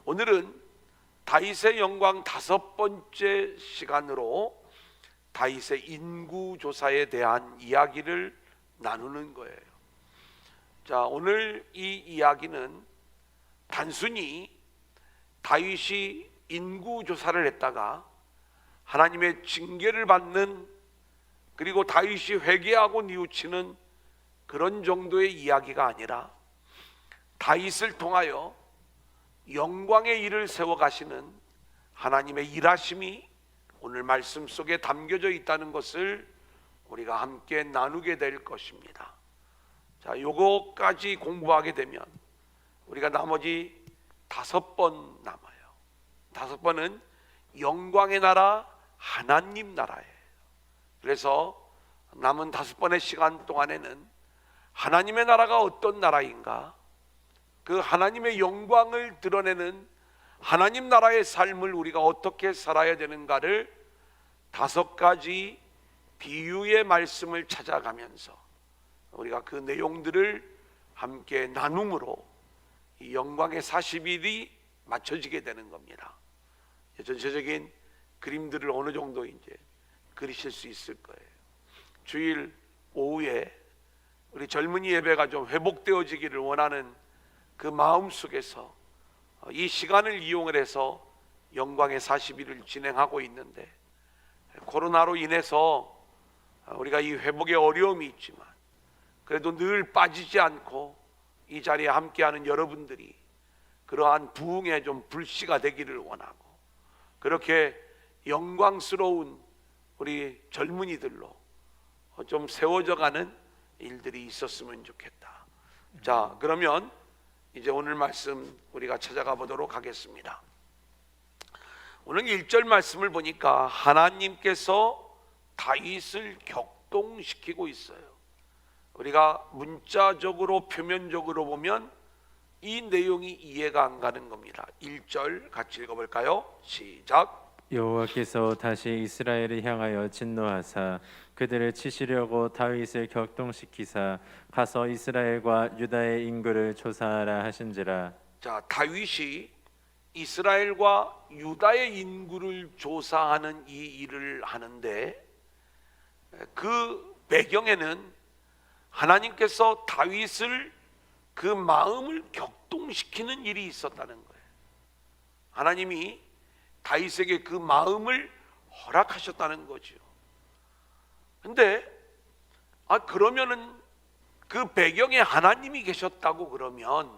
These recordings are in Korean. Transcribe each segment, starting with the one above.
오늘은 다윗의 영광 5번째 시간으로 다윗의 인구조사에 대한 이야기를 나누는 거예요. 자, 오늘 이 이야기는 단순히 다윗이 인구조사를 했다가 하나님의 징계를 받는, 그리고 다윗이 회개하고 뉘우치는 그런 정도의 이야기가 아니라 다윗을 통하여 영광의 일을 세워가시는 하나님의 일하심이 오늘 말씀 속에 담겨져 있다는 것을 우리가 함께 나누게 될 것입니다. 자, 요거까지 공부하게 되면 우리가 나머지 5번 남아요. 5번은 영광의 나라, 하나님 나라예요. 그래서 남은 5번의 시간 동안에는 하나님의 나라가 어떤 나라인가, 그 하나님의 영광을 드러내는 하나님 나라의 삶을 우리가 어떻게 살아야 되는가를 5가지 비유의 말씀을 찾아가면서 우리가 그 내용들을 함께 나눔으로 이 영광의 40일이 맞춰지게 되는 겁니다. 전체적인 그림들을 어느 정도 이제 그리실 수 있을 거예요. 주일 오후에 우리 젊은이 예배가 좀 회복되어지기를 원하는 그 마음 속에서 이 시간을 이용을 해서 영광의 40일을 진행하고 있는데, 코로나로 인해서 우리가 이 회복에 어려움이 있지만 그래도 늘 빠지지 않고 이 자리에 함께하는 여러분들이 그러한 부흥에 좀 불씨가 되기를 원하고, 그렇게 영광스러운 우리 젊은이들로 좀 세워져가는 일들이 있었으면 좋겠다. 자, 그러면 이제 오늘 말씀 우리가 찾아가 보도록 하겠습니다. 오늘 1절 말씀을 보니까 하나님께서 다윗을 격동시키고 있어요. 우리가 문자적으로 표면적으로 보면 이 내용이 이해가 안 가는 겁니다. 1절 같이 읽어볼까요? 시작. 여호와께서 다시 이스라엘을 향하여 진노하사 그들을 치시려고 다윗을 격동시키사 가서 이스라엘과 유다의 인구를 조사하라 하신지라. 자, 다윗이 이스라엘과 유다의 인구를 조사하는 이 일을 하는데, 그 배경에는 하나님께서 다윗을 그 마음을 격동시키는 일이 있었다는 거예요. 하나님이 다윗에게 그 마음을 허락하셨다는 거죠. 근데 그러면은 그 배경에 하나님이 계셨다고 그러면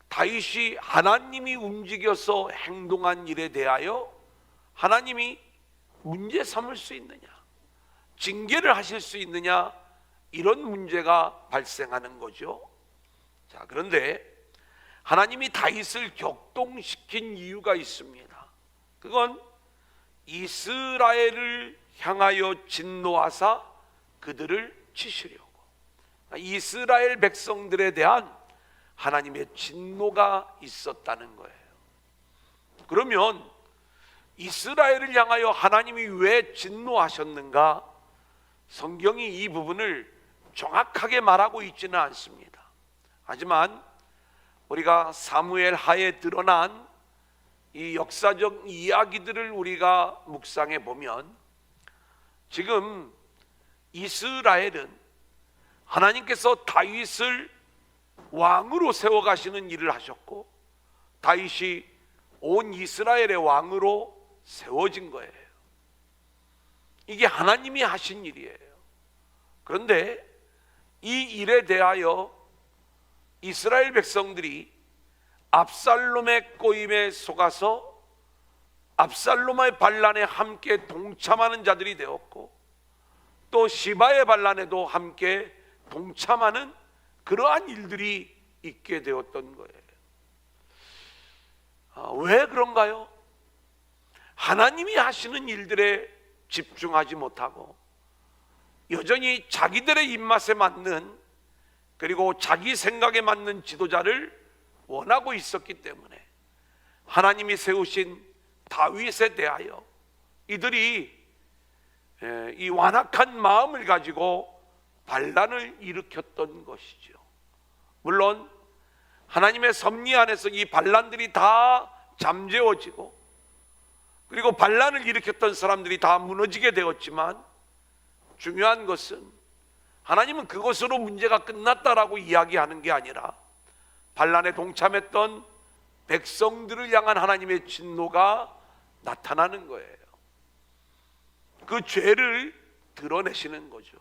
다윗이 하나님이 움직여서 행동한 일에 대하여 하나님이 문제 삼을 수 있느냐, 징계를 하실 수 있느냐, 이런 문제가 발생하는 거죠. 자, 그런데 하나님이 다윗을 격동시킨 이유가 있습니다. 그건 이스라엘을 향하여 진노하사 그들을 치시려고, 이스라엘 백성들에 대한 하나님의 진노가 있었다는 거예요. 그러면 이스라엘을 향하여 하나님이 왜 진노하셨는가? 성경이 이 부분을 정확하게 말하고 있지는 않습니다. 하지만 우리가 사무엘 하에 드러난 이 역사적 이야기들을 우리가 묵상해 보면, 지금 이스라엘은 하나님께서 다윗을 왕으로 세워가시는 일을 하셨고, 다윗이 온 이스라엘의 왕으로 세워진 거예요. 이게 하나님이 하신 일이에요. 그런데 이 일에 대하여 이스라엘 백성들이 압살롬의 꼬임에 속아서 압살롬의 반란에 함께 동참하는 자들이 되었고, 또 시바의 반란에도 함께 동참하는 그러한 일들이 있게 되었던 거예요. 왜 그런가요? 하나님이 하시는 일들에 집중하지 못하고 여전히 자기들의 입맛에 맞는, 그리고 자기 생각에 맞는 지도자를 원하고 있었기 때문에 하나님이 세우신 다윗에 대하여 이들이 이 완악한 마음을 가지고 반란을 일으켰던 것이죠. 물론 하나님의 섭리 안에서 이 반란들이 다 잠재워지고, 그리고 반란을 일으켰던 사람들이 다 무너지게 되었지만, 중요한 것은 하나님은 그것으로 문제가 끝났다라고 이야기하는 게 아니라 반란에 동참했던 백성들을 향한 하나님의 진노가 나타나는 거예요. 그 죄를 드러내시는 거죠.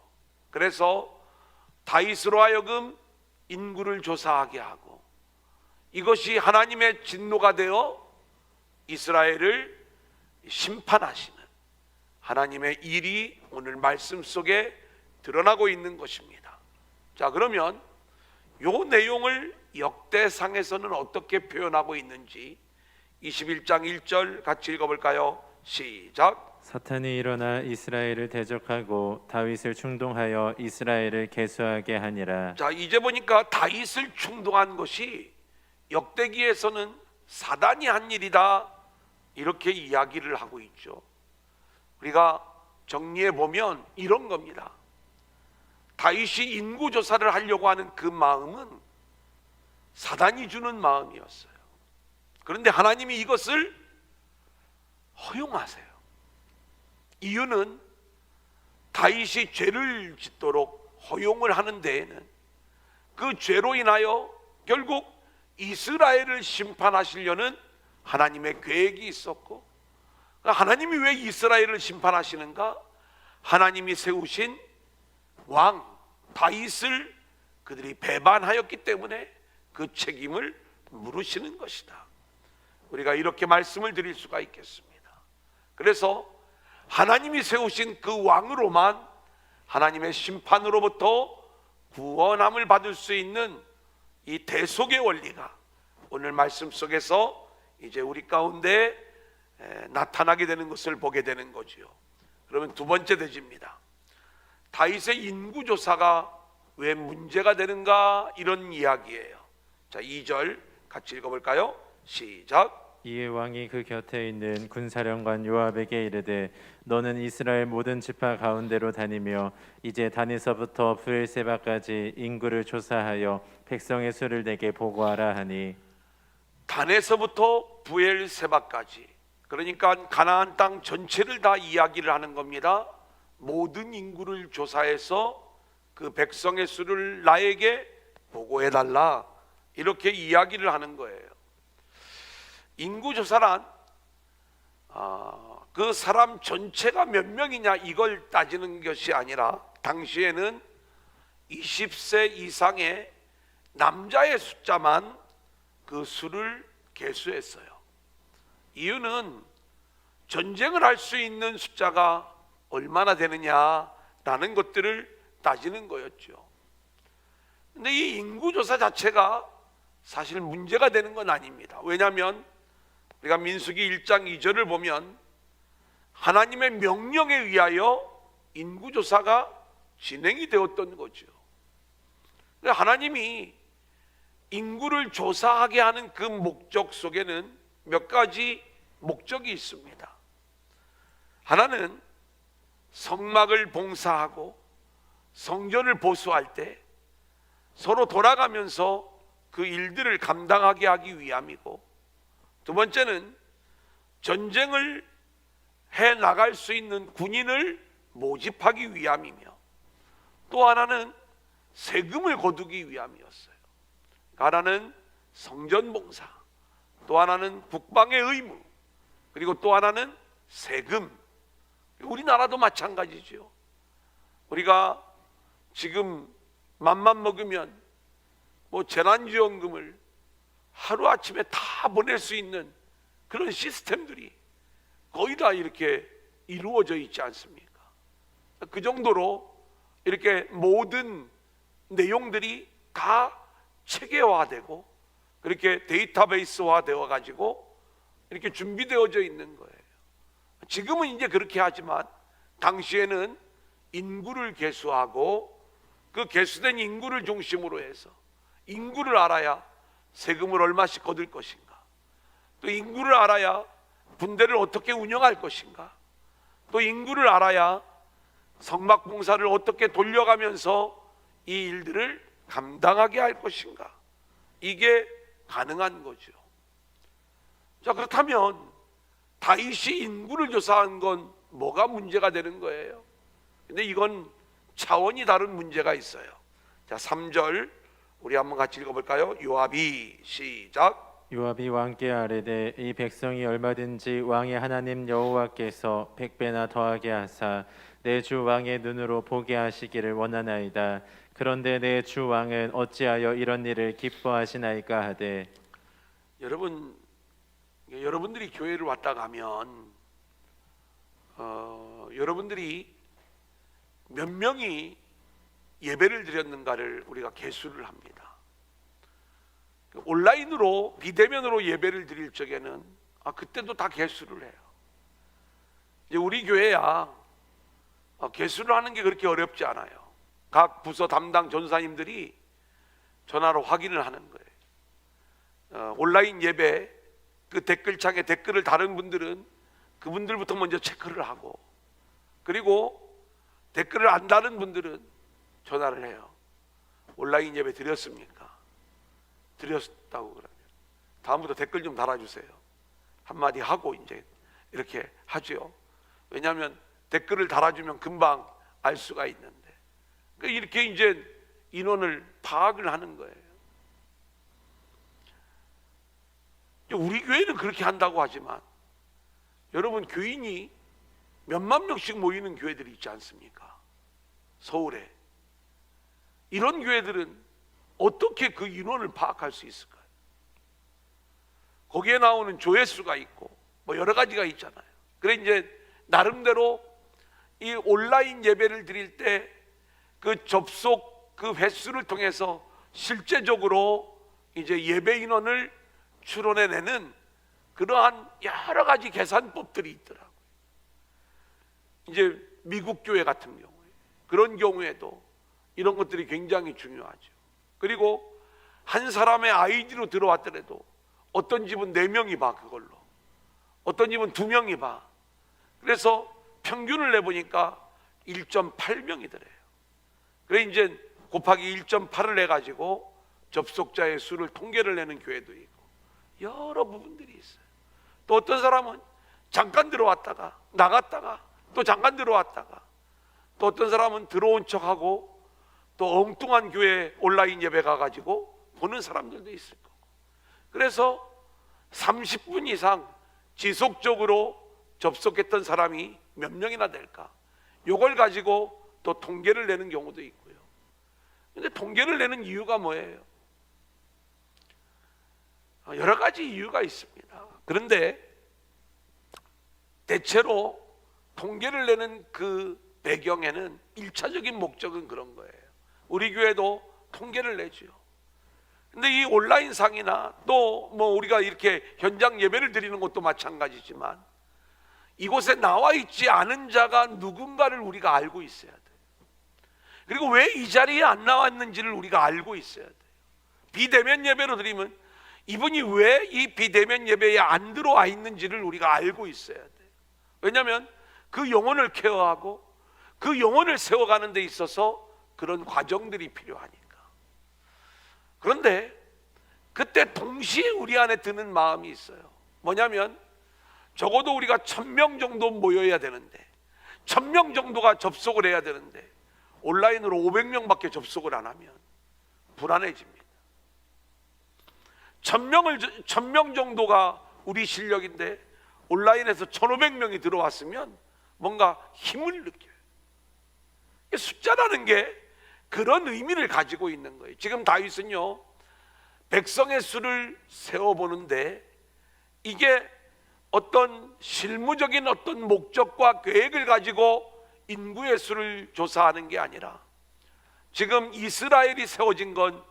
그래서 다윗으로 하여금 인구를 조사하게 하고, 이것이 하나님의 진노가 되어 이스라엘을 심판하시는 하나님의 일이 오늘 말씀 속에 드러나고 있는 것입니다. 자, 그러면 요 내용을 역대상에서는 어떻게 표현하고 있는지 21장 1절 같이 읽어볼까요? 시작. 사탄이 일어나 이스라엘을 대적하고 다윗을 충동하여 이스라엘을 계수하게 하니라. 자, 이제 보니까 다윗을 충동한 것이 역대기에서는 사단이 한 일이다, 이렇게 이야기를 하고 있죠. 우리가 정리해 보면 이런 겁니다. 다윗이 인구 조사를 하려고 하는 그 마음은 사단이 주는 마음이었어요. 그런데 하나님이 이것을 허용하세요. 이유는 다윗이 죄를 짓도록 허용을 하는 데에는 그 죄로 인하여 결국 이스라엘을 심판하시려는 하나님의 계획이 있었고, 하나님이 왜 이스라엘을 심판하시는가? 하나님이 세우신 왕 다윗을 그들이 배반하였기 때문에 그 책임을 물으시는 것이다. 우리가 이렇게 말씀을 드릴 수가 있겠습니다. 그래서 하나님이 세우신 그 왕으로만 하나님의 심판으로부터 구원함을 받을 수 있는 이 대속의 원리가 오늘 말씀 속에서 이제 우리 가운데 나타나게 되는 것을 보게 되는 거지요. 그러면 두 번째 대지입니다. 다윗의 인구조사가 왜 문제가 되는가, 이런 이야기예요. 자, 2절 같이 읽어볼까요? 시작. 이에 왕이 그 곁에 있는 군사령관 요압에게 이르되 너는 이스라엘 모든 지파 가운데로 다니며 이제 단에서부터 브엘세바까지 인구를 조사하여 백성의 수를 내게 보고하라 하니. 단에서부터 브엘세바까지, 그러니까 가나안 땅 전체를 다 이야기를 하는 겁니다. 모든 인구를 조사해서 그 백성의 수를 나에게 보고해달라, 이렇게 이야기를 하는 거예요. 인구조사란 그 사람 전체가 몇 명이냐 이걸 따지는 것이 아니라, 당시에는 20세 이상의 남자의 숫자만 그 수를 계수했어요. 이유는 전쟁을 할 수 있는 숫자가 얼마나 되느냐라는 것들을 따지는 거였죠. 근데 이 인구조사 자체가 사실 문제가 되는 건 아닙니다. 왜냐하면 우리가 민수기 1장 2절을 보면 하나님의 명령에 의하여 인구조사가 진행이 되었던 거죠. 하나님이 인구를 조사하게 하는 그 목적 속에는 몇 가지 목적이 있습니다. 하나는 성막을 봉사하고 성전을 보수할 때 서로 돌아가면서 그 일들을 감당하게 하기 위함이고, 두 번째는 전쟁을 해 나갈 수 있는 군인을 모집하기 위함이며, 또 하나는 세금을 거두기 위함이었어요. 하나는 성전 봉사, 또 하나는 국방의 의무, 그리고 또 하나는 세금. 우리나라도 마찬가지죠. 우리가 지금 맘만 먹으면 뭐 재난지원금을 하루아침에 다 보낼 수 있는 그런 시스템들이 거의 다 이렇게 이루어져 있지 않습니까? 그 정도로 이렇게 모든 내용들이 다 체계화되고 그렇게 데이터베이스화 되어 가지고 이렇게 준비되어져 있는 거예요. 지금은 이제 그렇게 하지만 당시에는 인구를 계수하고 그 계수된 인구를 중심으로 해서 인구를 알아야 세금을 얼마씩 거둘 것인가, 또 인구를 알아야 군대를 어떻게 운영할 것인가, 또 인구를 알아야 성막 봉사를 어떻게 돌려가면서 이 일들을 감당하게 할 것인가, 이게 가능한 거죠. 자, 그렇다면 다윗이 인구를 조사한 건 뭐가 문제가 되는 거예요? 근데 이건 차원이 다른 문제가 있어요. 자, 3절 우리 한번 같이 읽어볼까요? 요압이 시작. 요압이 왕께 아뢰되 이 백성이 얼마든지 왕의 하나님 여호와께서 100배나 더하게 하사 내 주 왕의 눈으로 보게 하시기를 원하나이다. 그런데 내 주 왕은 어찌하여 이런 일을 기뻐하시나이까 하되. 여러분들이 교회를 왔다 가면 여러분들이 몇 명이 예배를 드렸는가를 우리가 계수를 합니다. 온라인으로 비대면으로 예배를 드릴 적에는 그때도 다 계수를 해요. 이제 우리 교회야 계수를 하는 게 그렇게 어렵지 않아요. 각 부서 담당 전사님들이 전화로 확인을 하는 거예요. 온라인 예배 그 댓글창에 댓글을 다른 분들은 그분들부터 먼저 체크를 하고, 그리고 댓글을 안 다른 분들은 전화를 해요. 온라인 예배 드렸습니까? 드렸다고 그러면 다음부터 댓글 좀 달아주세요 한마디 하고 이제 이렇게 하죠. 왜냐하면 댓글을 달아주면 금방 알 수가 있는데, 그러니까 이렇게 이제 인원을 파악을 하는 거예요. 우리 교회는 그렇게 한다고 하지만 여러분, 교인이 몇만 명씩 모이는 교회들이 있지 않습니까? 서울에. 이런 교회들은 어떻게 그 인원을 파악할 수 있을까요? 거기에 나오는 조회수가 있고 뭐 여러 가지가 있잖아요. 그래 이제 나름대로 이 온라인 예배를 드릴 때 그 접속 그 횟수를 통해서 실제적으로 이제 예배 인원을 추론해내는 그러한 여러 가지 계산법들이 있더라고요. 이제 미국 교회 같은 경우에 그런 경우에도 이런 것들이 굉장히 중요하죠. 그리고 한 사람의 아이디로 들어왔더라도 어떤 집은 4명이 봐, 그걸로 어떤 집은 2명이 봐. 그래서 평균을 내보니까 1.8명이더래요. 그래 이제 곱하기 1.8을 해가지고 접속자의 수를 통계를 내는 교회도 있고 여러 부분들이 있어요. 또 어떤 사람은 잠깐 들어왔다가 나갔다가 또 잠깐 들어왔다가, 또 어떤 사람은 들어온 척하고 또 엉뚱한 교회 온라인 예배 가가지고 보는 사람들도 있을 거고. 그래서 30분 이상 지속적으로 접속했던 사람이 몇 명이나 될까, 이걸 가지고 또 통계를 내는 경우도 있고요. 근데 통계를 내는 이유가 뭐예요? 여러 가지 이유가 있습니다. 그런데 대체로 통계를 내는 그 배경에는 1차적인 목적은 그런 거예요. 우리 교회도 통계를 내죠. 근데 이 온라인상이나 또 뭐 우리가 이렇게 현장 예배를 드리는 것도 마찬가지지만 이곳에 나와 있지 않은 자가 누군가를 우리가 알고 있어야 돼요. 그리고 왜 이 자리에 안 나왔는지를 우리가 알고 있어야 돼요. 비대면 예배로 드리면 이분이 왜 이 비대면 예배에 안 들어와 있는지를 우리가 알고 있어야 돼요. 왜냐하면 그 영혼을 케어하고 그 영혼을 세워가는 데 있어서 그런 과정들이 필요하니까. 그런데 그때 동시에 우리 안에 드는 마음이 있어요. 뭐냐면 적어도 우리가 1000명 정도 모여야 되는데 1000명 정도가 접속을 해야 되는데 온라인으로 500명밖에 접속을 안 하면 불안해집니다. 1000명 정도가 우리 실력인데 온라인에서 1500명이 들어왔으면 뭔가 힘을 느껴요. 숫자라는 게 그런 의미를 가지고 있는 거예요. 지금 다윗은요, 백성의 수를 세워보는데 이게 어떤 실무적인 어떤 목적과 계획을 가지고 인구의 수를 조사하는 게 아니라 지금 이스라엘이 세워진 건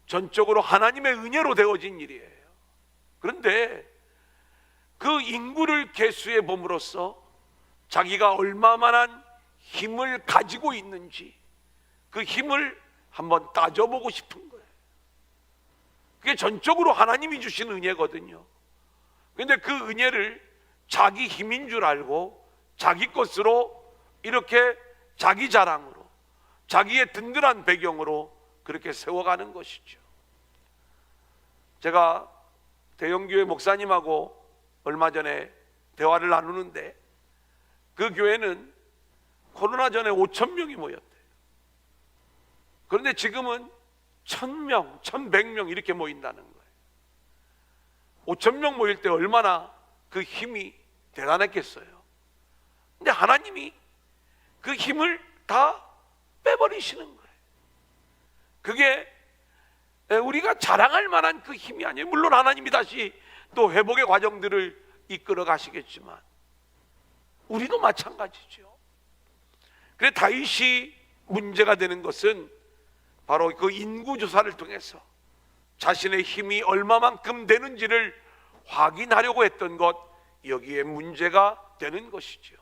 전적으로 하나님의 은혜로 되어진 일이에요. 그런데 그 인구를 계수해 봄으로써 자기가 얼마만한 힘을 가지고 있는지 그 힘을 한번 따져보고 싶은 거예요. 그게 전적으로 하나님이 주신 은혜거든요. 그런데 그 은혜를 자기 힘인 줄 알고 자기 것으로 이렇게 자기 자랑으로 자기의 든든한 배경으로 그렇게 세워가는 것이죠. 제가 대형교회 목사님하고 얼마 전에 대화를 나누는데 그 교회는 코로나 전에 5,000명이 모였대요. 그런데 지금은 1,000명, 1,100명 이렇게 모인다는 거예요. 5,000명 모일 때 얼마나 그 힘이 대단했겠어요. 근데 하나님이 그 힘을 다 빼버리시는 거예요. 그게 우리가 자랑할 만한 그 힘이 아니에요. 물론 하나님이 다시 또 회복의 과정들을 이끌어 가시겠지만 우리도 마찬가지죠. 그래 다윗이 문제가 되는 것은 바로 그 인구조사를 통해서 자신의 힘이 얼마만큼 되는지를 확인하려고 했던 것, 여기에 문제가 되는 것이죠.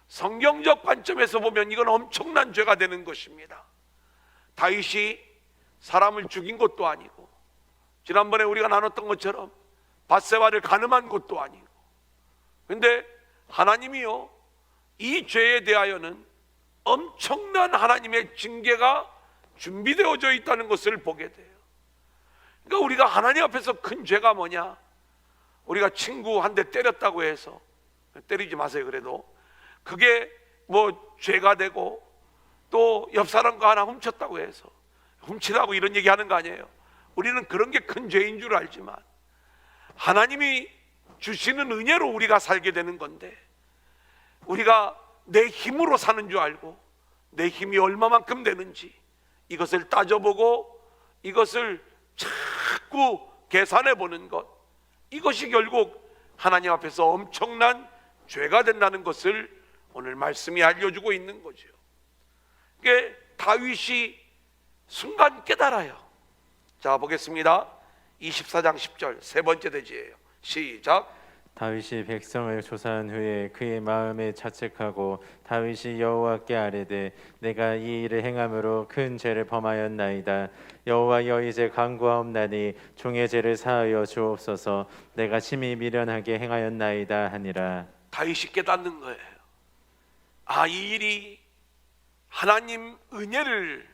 성경적 관점에서 보면 이건 엄청난 죄가 되는 것입니다. 다윗이 사람을 죽인 것도 아니고, 지난번에 우리가 나눴던 것처럼 밧세바를 간음한 것도 아니고, 근데 하나님이요 이 죄에 대하여는 엄청난 하나님의 징계가 준비되어져 있다는 것을 보게 돼요. 그러니까 우리가 하나님 앞에서 큰 죄가 뭐냐? 우리가 친구 한 대 때렸다고 해서, 때리지 마세요 그래도, 그게 뭐 죄가 되고, 또 옆 사람 거 하나 훔쳤다고 해서 훔치라고 이런 얘기 하는 거 아니에요. 우리는 그런 게 큰 죄인 줄 알지만 하나님이 주시는 은혜로 우리가 살게 되는 건데, 우리가 내 힘으로 사는 줄 알고 내 힘이 얼마만큼 되는지 이것을 따져보고 이것을 자꾸 계산해 보는 것, 이것이 결국 하나님 앞에서 엄청난 죄가 된다는 것을 오늘 말씀이 알려주고 있는 거죠. 그게 다윗이 순간 깨달아요. 자 보겠습니다. 24장 10절 세 번째 대지예요. 시작. 다윗이 백성을 조사한 후에 그의 마음에 자책하고 다윗이 여호와께 아뢰되 내가 이 일을 행함으로 큰 죄를 범하였나이다. 여호와여 이제 간구하옵나니 종의 죄를 사하여 주옵소서. 내가 심히 미련하게 행하였나이다 하니라. 다윗이 깨닫는 거예요. 아, 이 일이 하나님 은혜를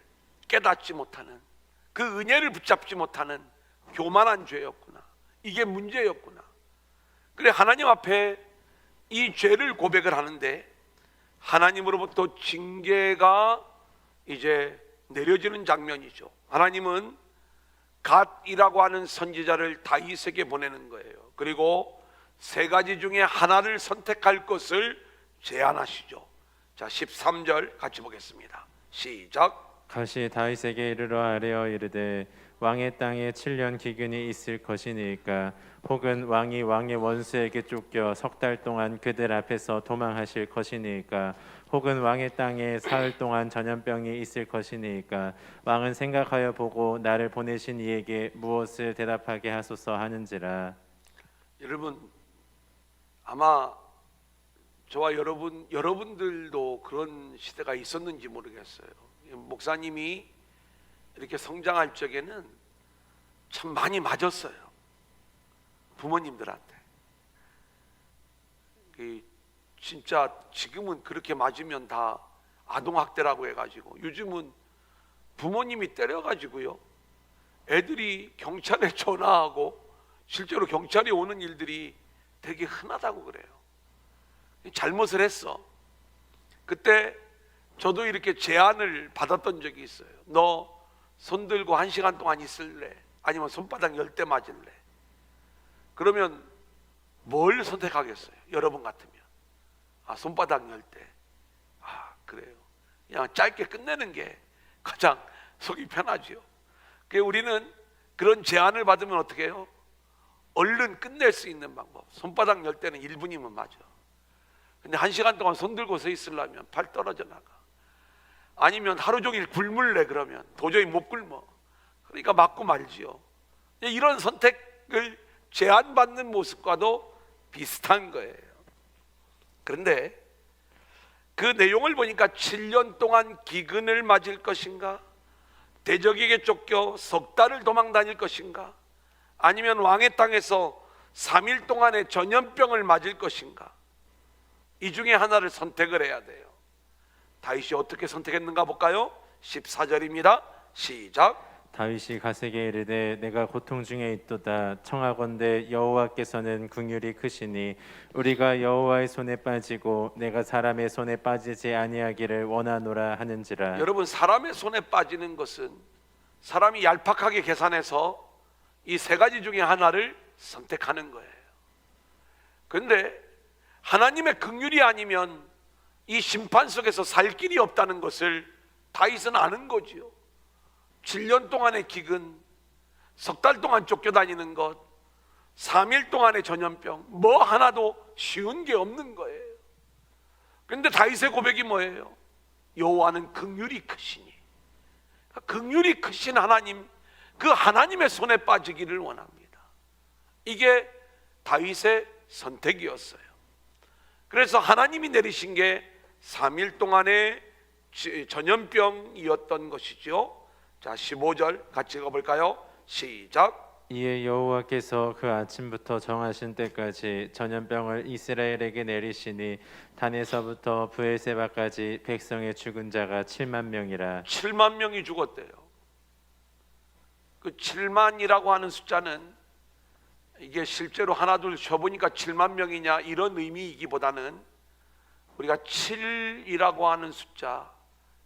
깨닫지 못하는, 그 은혜를 붙잡지 못하는 교만한 죄였구나. 이게 문제였구나. 그래 하나님 앞에 이 죄를 고백을 하는데 하나님으로부터 징계가 이제 내려지는 장면이죠. 하나님은 갓이라고 하는 선지자를 다윗에게 보내는 거예요. 그리고 세 가지 중에 하나를 선택할 것을 제안하시죠. 자 13절 같이 보겠습니다. 시작. 갓이 다윗에게 이르러 아뢰어 이르되 왕의 땅에 7년 기근이 있을 것이니까 혹은 왕이 왕의 원수에게 쫓겨 석 달 동안 그들 앞에서 도망하실 것이니까 혹은 왕의 땅에 사흘 동안 전염병이 있을 것이니까 왕은 생각하여 보고 나를 보내신 이에게 무엇을 대답하게 하소서 하는지라. 여러분 아마 저와 여러분들도 그런 시대가 있었는지 모르겠어요. 목사님이 이렇게 성장할 적에는 참 많이 맞았어요. 부모님들한테. 진짜 지금은 그렇게 맞으면 다 아동학대라고 해가지고, 요즘은 부모님이 때려가지고요 애들이 경찰에 전화하고 실제로 경찰이 오는 일들이 되게 흔하다고 그래요. 잘못을 했어. 그때 저도 이렇게 제안을 받았던 적이 있어요. 너 손 들고 1시간 동안 있을래? 아니면 손바닥 10대 맞을래? 그러면 뭘 선택하겠어요? 여러분 같으면 손바닥 10대. 그래요. 그냥 짧게 끝내는 게 가장 속이 편하죠. 우리는 그런 제안을 받으면 어떻게 해요? 얼른 끝낼 수 있는 방법. 손바닥 10대는 1분이면 맞아. 근데 1시간 동안 손 들고 서 있으려면 팔 떨어져 나가. 아니면 하루 종일 굶을래 그러면 도저히 못 굶어. 그러니까 맞고 말지요. 이런 선택을 제안받는 모습과도 비슷한 거예요. 그런데 그 내용을 보니까 7년 동안 기근을 맞을 것인가, 대적에게 쫓겨 석 달을 도망 다닐 것인가, 아니면 왕의 땅에서 3일 동안의 전염병을 맞을 것인가, 이 중에 하나를 선택을 해야 돼요. 다윗이 어떻게 선택했는가 볼까요? 14절입니다. 시작. 다윗이 가세게 이르되 내가 고통 중에 있도다. 청하건대 여호와께서는 긍휼이 크시니 우리가 여호와의 손에 빠지고 내가 사람의 손에 빠지지 아니하기를 원하노라 하는지라. 여러분, 사람의 손에 빠지는 것은 사람이 얄팍하게 계산해서 이 세 가지 중에 하나를 선택하는 거예요. 그런데 하나님의 긍휼이 아니면 이 심판 속에서 살 길이 없다는 것을 다윗은 아는 거지요. 7년 동안의 기근, 석 달 동안 쫓겨다니는 것, 3일 동안의 전염병, 뭐 하나도 쉬운 게 없는 거예요. 그런데 다윗의 고백이 뭐예요? 여호와는 긍휼이 크시니, 긍휼이 크신 하나님, 그 하나님의 손에 빠지기를 원합니다. 이게 다윗의 선택이었어요. 그래서 하나님이 내리신 게 3일 동안의 전염병이었던 것이죠. 자, 15절 같이 읽어볼까요? 시작. 이에 여호와께서 그 아침부터 정하신 때까지 전염병을 이스라엘에게 내리시니 단에서부터 브엘세바까지 백성의 죽은 자가 7만 명이라. 7만 명이 죽었대요. 그 7만이라고 하는 숫자는 이게 실제로 하나 둘 쉬어보니까 7만 명이냐 이런 의미이기보다는 우리가 7이라고 하는 숫자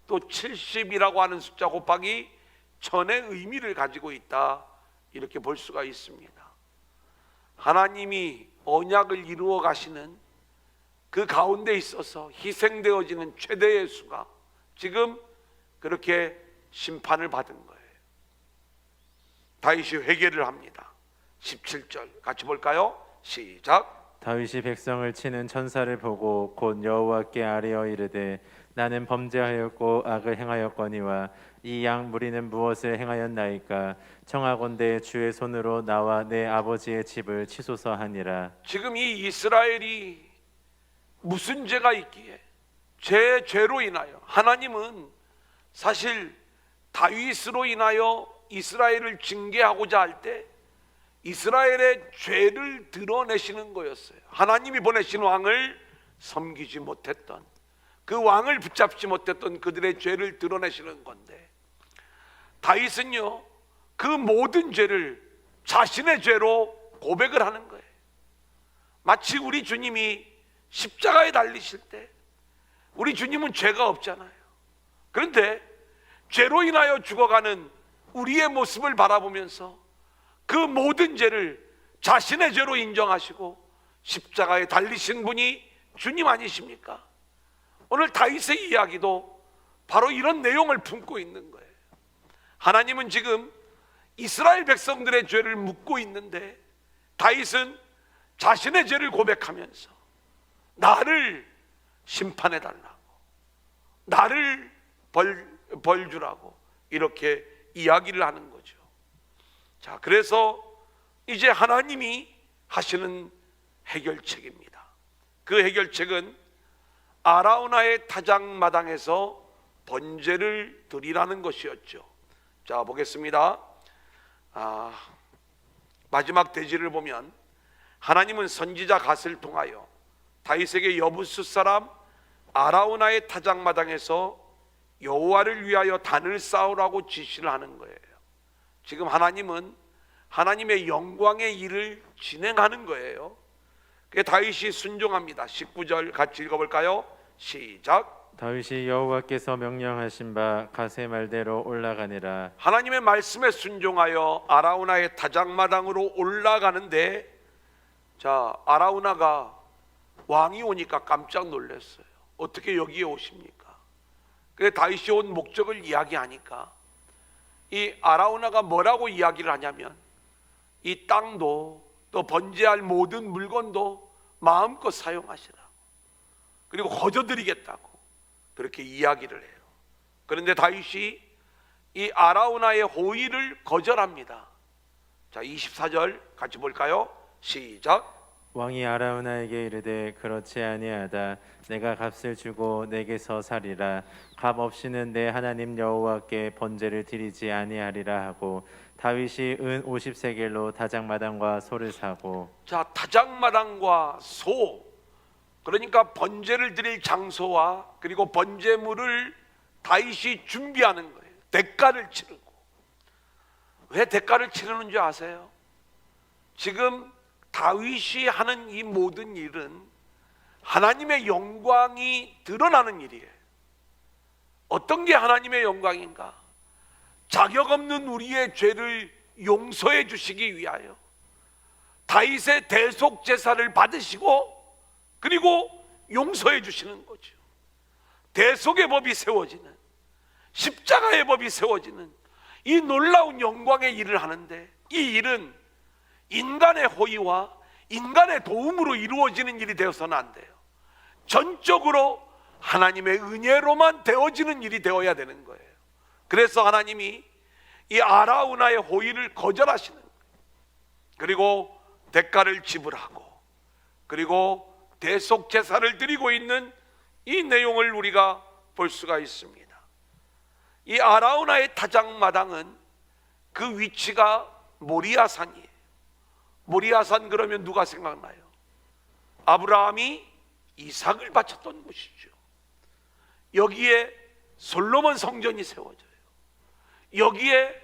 또 70이라고 하는 숫자 곱하기 1000의 의미를 가지고 있다, 이렇게 볼 수가 있습니다. 하나님이 언약을 이루어 가시는 그 가운데 있어서 희생되어지는 최대의 수가 지금 그렇게 심판을 받은 거예요. 다윗이 회개를 합니다. 17절 같이 볼까요? 시작. 다윗이 백성을 치는 천사를 보고 곧 여호와께 아뢰어 이르되 나는 범죄하였고 악을 행하였거니와 이 양 무리는 무엇을 행하였나이까? 청하건대 주의 손으로 나와 내 아버지의 집을 치소서 하니라. 지금 이 이스라엘이 무슨 죄가 있기에 제 죄로 인하여 하나님은 사실 다윗으로 인하여 이스라엘을 징계하고자 할 때 이스라엘의 죄를 드러내시는 거였어요. 하나님이 보내신 왕을 섬기지 못했던, 그 왕을 붙잡지 못했던 그들의 죄를 드러내시는 건데, 다윗은요 그 모든 죄를 자신의 죄로 고백을 하는 거예요. 마치 우리 주님이 십자가에 달리실 때 우리 주님은 죄가 없잖아요. 그런데 죄로 인하여 죽어가는 우리의 모습을 바라보면서 그 모든 죄를 자신의 죄로 인정하시고 십자가에 달리신 분이 주님 아니십니까? 오늘 다윗의 이야기도 바로 이런 내용을 품고 있는 거예요. 하나님은 지금 이스라엘 백성들의 죄를 묻고 있는데 다윗은 자신의 죄를 고백하면서 나를 심판해 달라고, 나를 벌 주라고 이렇게 이야기를 하는 거죠. 자, 그래서 이제 하나님이 하시는 해결책입니다. 그 해결책은 아라우나의 타작마당에서 번제를 드리라는 것이었죠. 자, 보겠습니다. 마지막 대지를 보면 하나님은 선지자 갓을 통하여 다윗에게 여부스 사람 아라우나의 타작마당에서 여호와를 위하여 단을 쌓으라고 지시를 하는 거예요. 지금 하나님은 하나님의 영광의 일을 진행하는 거예요. 그게 다윗이 순종합니다. 19절 같이 읽어볼까요? 시작. 다윗이 여호와께서 명령하신 바 가세 말대로 올라가니라. 하나님의 말씀에 순종하여 아라우나의 타작마당으로 올라가는데, 자, 아라우나가 왕이 오니까 깜짝 놀랐어요. 어떻게 여기에 오십니까? 그래 다윗이 온 목적을 이야기하니까 이 아라우나가 뭐라고 이야기를 하냐면 이 땅도 또 번제할 모든 물건도 마음껏 사용하시라고, 그리고 거저드리겠다고 그렇게 이야기를 해요. 그런데 다윗이 이 아라우나의 호의를 거절합니다. 자, 24절 같이 볼까요? 시작. 왕이 아라우나에게 이르되 그렇지 아니하다. 내가 값을 주고 내게서 살이라. 값 없이는 내 하나님 여호와께 번제를 드리지 아니하리라 하고 다윗이 은 50세겔로 다작마당과 소를 사고. 자, 다작마당과 소, 그러니까 번제를 드릴 장소와 그리고 번제물을 다윗이 준비하는 거예요. 대가를 치르고 왜 대가를 치르는 줄 아세요? 지금 다윗이 하는 이 모든 일은 하나님의 영광이 드러나는 일이에요. 어떤 게 하나님의 영광인가? 자격 없는 우리의 죄를 용서해 주시기 위하여 다윗의 대속 제사를 받으시고 그리고 용서해 주시는 거죠. 대속의 법이 세워지는, 십자가의 법이 세워지는 이 놀라운 영광의 일을 하는데, 이 일은 인간의 호의와 인간의 도움으로 이루어지는 일이 되어서는 안 돼요. 전적으로 하나님의 은혜로만 되어지는 일이 되어야 되는 거예요. 그래서 하나님이 이 아라우나의 호의를 거절하시는 거예요. 그리고 대가를 지불하고 그리고 대속 제사를 드리고 있는 이 내용을 우리가 볼 수가 있습니다. 이 아라우나의 타작마당은 그 위치가 모리아산이에요. 모리아산 그러면 누가 생각나요? 아브라함이 이삭을 바쳤던 곳이죠. 여기에 솔로몬 성전이 세워져요. 여기에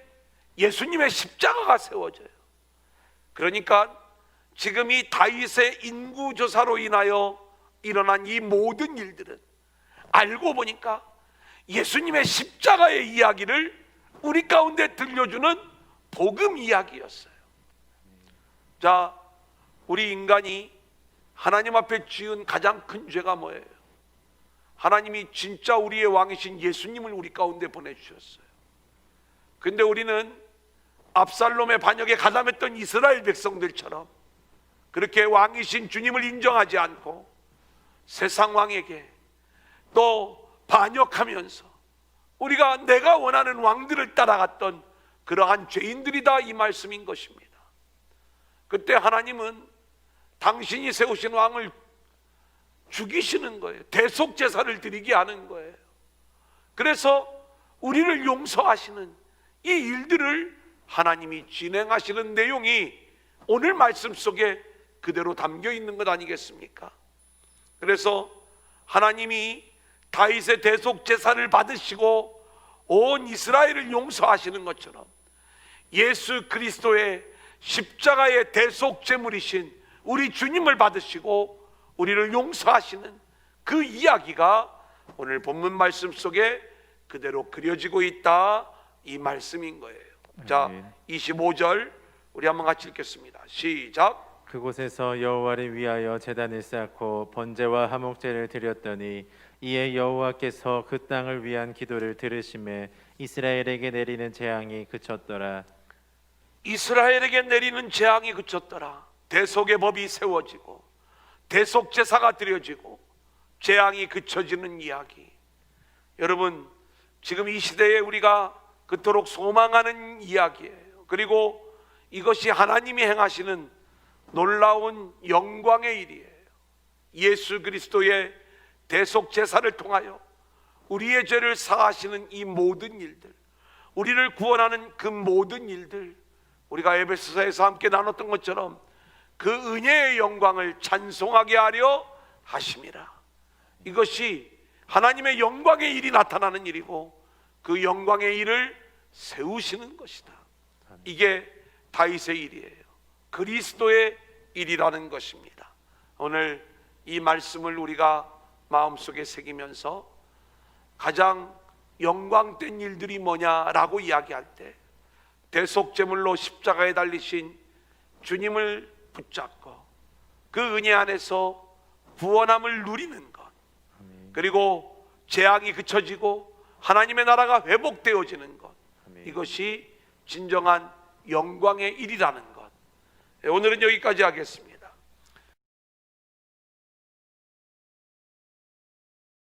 예수님의 십자가가 세워져요. 그러니까 지금 이 다윗의 인구조사로 인하여 일어난 이 모든 일들은 알고 보니까 예수님의 십자가의 이야기를 우리 가운데 들려주는 복음 이야기였어요. 자, 우리 인간이 하나님 앞에 지은 가장 큰 죄가 뭐예요? 하나님이 진짜 우리의 왕이신 예수님을 우리 가운데 보내주셨어요. 근데 우리는 압살롬의 반역에 가담했던 이스라엘 백성들처럼 그렇게 왕이신 주님을 인정하지 않고 세상 왕에게 또 반역하면서 우리가 내가 원하는 왕들을 따라갔던 그러한 죄인들이다, 이 말씀인 것입니다. 그때 하나님은 당신이 세우신 왕을 죽이시는 거예요. 대속 제사를 드리게 하는 거예요. 그래서 우리를 용서하시는 이 일들을 하나님이 진행하시는 내용이 오늘 말씀 속에 그대로 담겨 있는 것 아니겠습니까? 그래서 하나님이 다윗의 대속 제사를 받으시고 온 이스라엘을 용서하시는 것처럼 예수 그리스도의 십자가의 대속 제물이신 우리 주님을 받으시고 우리를 용서하시는 그 이야기가 오늘 본문 말씀 속에 그대로 그려지고 있다, 이 말씀인 거예요. 자, 25절 우리 한번 같이 읽겠습니다. 시작. 그곳에서 여호와를 위하여 제단을 쌓고 번제와 화목제를 드렸더니 이에 여호와께서 그 땅을 위한 기도를 들으심에 이스라엘에게 내리는 재앙이 그쳤더라. 이스라엘에게 내리는 재앙이 그쳤더라. 대속의 법이 세워지고 대속 제사가 드려지고 재앙이 그쳐지는 이야기. 여러분, 지금 이 시대에 우리가 그토록 소망하는 이야기예요. 그리고 이것이 하나님이 행하시는 놀라운 영광의 일이에요. 예수 그리스도의 대속 제사를 통하여 우리의 죄를 사하시는 이 모든 일들, 우리를 구원하는 그 모든 일들, 우리가 에베소서에서 함께 나눴던 것처럼 그 은혜의 영광을 찬송하게 하려 하심이라. 이것이 하나님의 영광의 일이 나타나는 일이고 그 영광의 일을 세우시는 것이다. 이게 다윗의 일이에요. 그리스도의 일이라는 것입니다. 오늘 이 말씀을 우리가 마음속에 새기면서 가장 영광된 일들이 뭐냐라고 이야기할 때 대속제물로 십자가에 달리신 주님을 붙잡고 그 은혜 안에서 구원함을 누리는 것, 그리고 재앙이 그쳐지고 하나님의 나라가 회복되어지는 것, 이것이 진정한 영광의 일이라는 것. 오늘은 여기까지 하겠습니다.